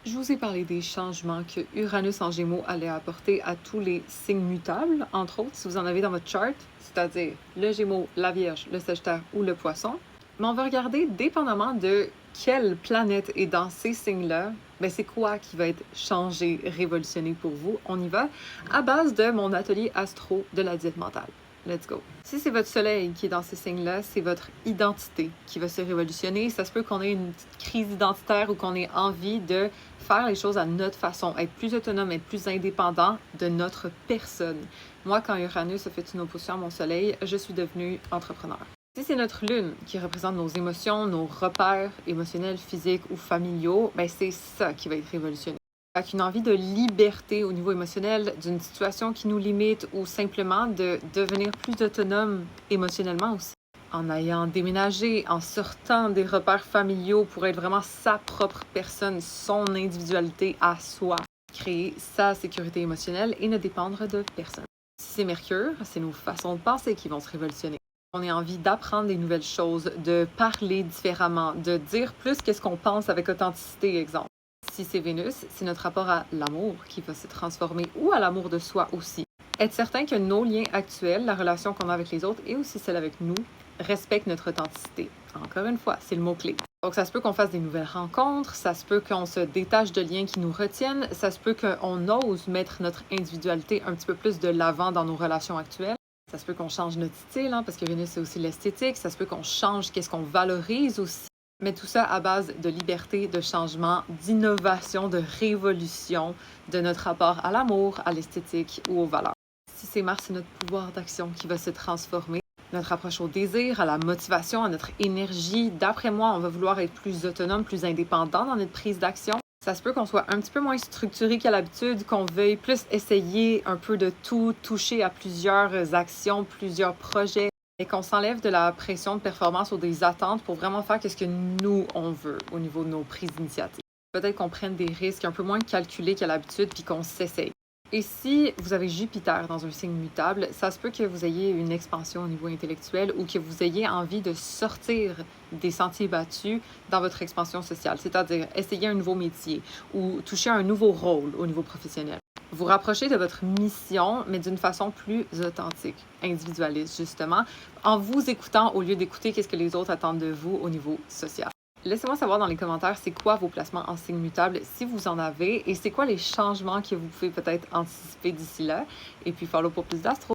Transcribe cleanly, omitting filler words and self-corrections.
Je vous ai parlé des changements que Uranus en Gémeaux allait apporter à tous les signes mutables, entre autres, si vous en avez dans votre chart, c'est-à-dire le Gémeaux, la Vierge, le Sagittaire ou le Poisson. Mais on va regarder, dépendamment de quelle planète est dans ces signes-là, ben c'est quoi qui va être changé, révolutionné pour vous. On y va à base de mon atelier astro de la diète mentale. Let's go. Si c'est votre soleil qui est dans ces signes-là, c'est votre identité qui va se révolutionner. Ça se peut qu'on ait une petite crise identitaire ou qu'on ait envie de faire les choses à notre façon, être plus autonome, être plus indépendant de notre personne. Moi, quand Uranus a fait une opposition à mon soleil, je suis devenue entrepreneur. Si c'est notre lune qui représente nos émotions, nos repères émotionnels, physiques ou familiaux, ben c'est ça qui va être révolutionné. Avec une envie de liberté au niveau émotionnel, d'une situation qui nous limite ou simplement de devenir plus autonome émotionnellement aussi. En ayant déménagé, en sortant des repères familiaux pour être vraiment sa propre personne, son individualité à soi, créer sa sécurité émotionnelle et ne dépendre de personne. Si c'est Mercure, c'est nos façons de penser qui vont se révolutionner. On a envie d'apprendre des nouvelles choses, de parler différemment, de dire plus qu'est-ce qu'on pense avec authenticité, exemple. Si c'est Vénus, c'est notre rapport à l'amour qui va se transformer ou à l'amour de soi aussi. Être certain que nos liens actuels, la relation qu'on a avec les autres et aussi celle avec nous, respectent notre authenticité. Encore une fois, c'est le mot-clé. Donc, ça se peut qu'on fasse des nouvelles rencontres, ça se peut qu'on se détache de liens qui nous retiennent, ça se peut qu'on ose mettre notre individualité un petit peu plus de l'avant dans nos relations actuelles. Ça se peut qu'on change notre style, parce que Vénus, c'est aussi l'esthétique. Ça se peut qu'on change qu'est-ce qu'on valorise aussi. Mais tout ça à base de liberté, de changement, d'innovation, de révolution, de notre rapport à l'amour, à l'esthétique ou aux valeurs. Si c'est Mars, c'est notre pouvoir d'action qui va se transformer. Notre approche au désir, à la motivation, à notre énergie. D'après moi, on va vouloir être plus autonome, plus indépendant dans notre prise d'action. Ça se peut qu'on soit un petit peu moins structuré qu'à l'habitude, qu'on veuille plus essayer un peu de tout, toucher à plusieurs actions, plusieurs projets, et qu'on s'enlève de la pression de performance ou des attentes pour vraiment faire ce que nous, on veut au niveau de nos prises d'initiative. Peut-être qu'on prenne des risques un peu moins calculés qu'à l'habitude, puis qu'on s'essaye. Et si vous avez Jupiter dans un signe mutable, ça se peut que vous ayez une expansion au niveau intellectuel ou que vous ayez envie de sortir des sentiers battus dans votre expansion sociale, c'est-à-dire essayer un nouveau métier ou toucher un nouveau rôle au niveau professionnel. Vous rapprochez de votre mission, mais d'une façon plus authentique, individualiste justement, en vous écoutant au lieu d'écouter qu'est-ce que les autres attendent de vous au niveau social. Laissez-moi savoir dans les commentaires c'est quoi vos placements en signe mutable si vous en avez et c'est quoi les changements que vous pouvez peut-être anticiper d'ici là. Et puis follow pour plus d'astro.